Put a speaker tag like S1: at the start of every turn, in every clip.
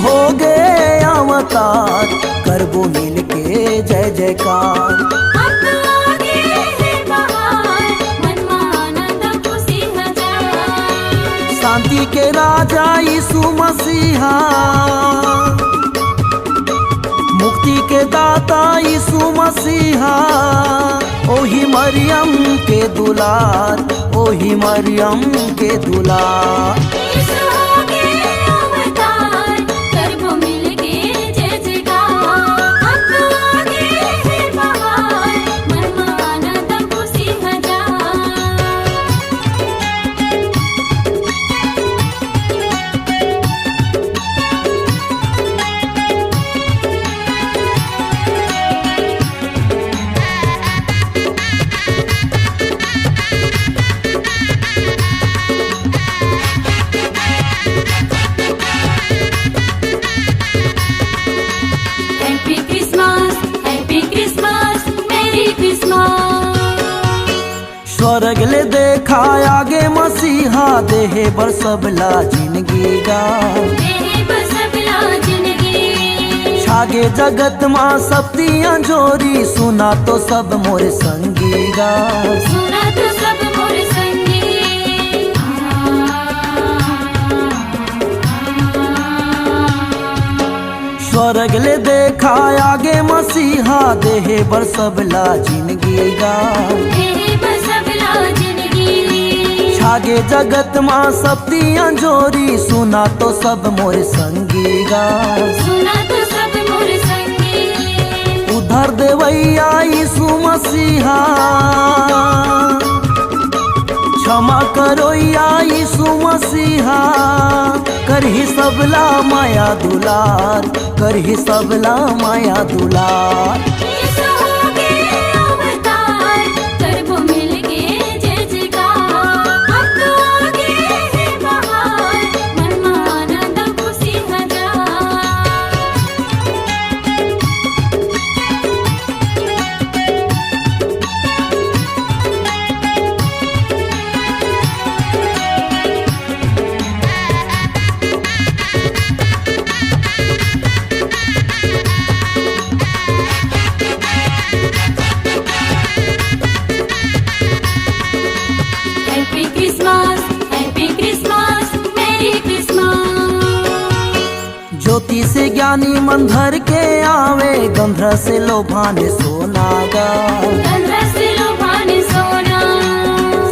S1: हो गए अवतार, करबो मिल के जय जयकार।
S2: अब तो आगे है बहार, मन में आनंद खुशी हजार।
S1: शांति के राजा यीशु मसीहा, मुक्ति के दाता यीशु मसीहा, ओही मरियम के दुलार, ओही मरियम के दुलार।
S2: यीशु हो गए अवतार, करबो मिल के जय जयकार। अब तो आगे है बहार, मन में आनंद खुशी हजार। Happy Christmas, merry Christmas.
S1: स्वर्ग ले देखा आगे मसीहा, देहे बर सबला जिंदगी गा।
S2: देहे बसबला जिंदगी,
S1: छागे जगत माँ सप्तियाँ जोरी, सुना तो सब मोर संगी गा।
S2: सुना तो सब मोर संगी।
S1: स्वर्ग ले देखा आगे मसीहा, देहे बर सबला जिंदगी गा।
S2: देहे बसबला जिंदगी,
S1: छागे जगत माँ सप्तियाँ जोरी, सुना तो सब मोर संगी गा।
S2: सुना तो सब मोर संगी।
S1: उधर देवैया यीशु मसीहा, क्षमा करो या यीशु मसीहा, करही सबला माया दुलार, करही सबला माया दुलार।
S2: यीशु हो गए अवतार, करबो मिल के जय जयकार। अब तो आगे है बहार, मन में आनंद खुशी हजार। Happy Christmas, merry Christmas.
S1: ज्योति से ज्ञानी मन धर के आवे, गंधर्व से लोभाने सोना गा।
S2: गंधर्व से लोभाने सोना,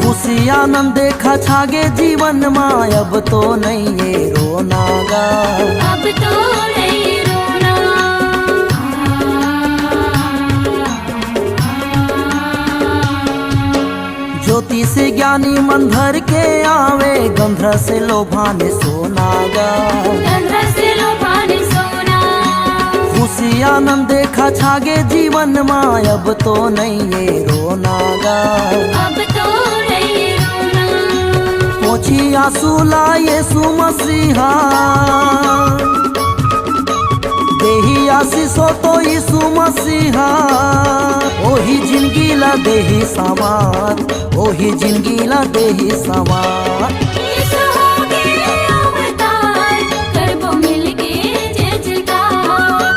S1: खुशी आनंद देखा छागे जीवन माँ, अब तो नहीं ये रोना गा।
S2: अब तो नहीं रोना।
S1: ज्योति से ज्ञानी मन धर के आवे, गंधर्व से लोभाने सोना गा।
S2: गंधर्व से लोभाने सोना,
S1: खुशी आनंद देखा छागे जीवन माँ, अब तो नहीं ये रोना गा।
S2: अब तो नहीं रोना।
S1: पोछी आंसू ला यीशु मसीहा, देही आशीषो तो यीशु मसीहा, ओही जिंदगी ला देही सवार, ओही जिंदगी ला देही सवार।
S2: यीशु हो गए अवतार, करबो मिल के जय जयकार।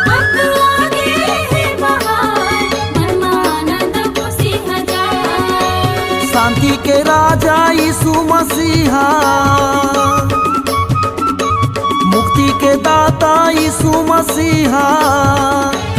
S2: अब तो आगे है बहार, मन में आनंद खुशी हजार।
S1: शांति के राजा यीशु मसीहा, मुक्ति के दाता यीशु मसीहा,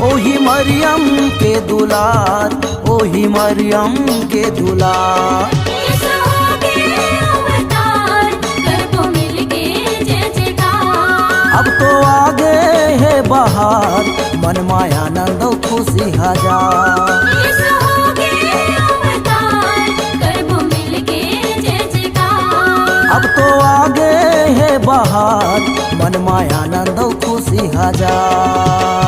S1: ओही मरियम के दुलार, ओही मरियम के दुलार।
S2: यीशु हो गए अवतार, करबो मिल के जय जयकार।
S1: अब तो आगे है बहार, मन माया आनंद खुशी हजार।
S2: यीशु हो गए अवतार, करबो मिल के जय जयकार।
S1: अब तो आगे है बहार, मन माया आनंद खुशी हजार।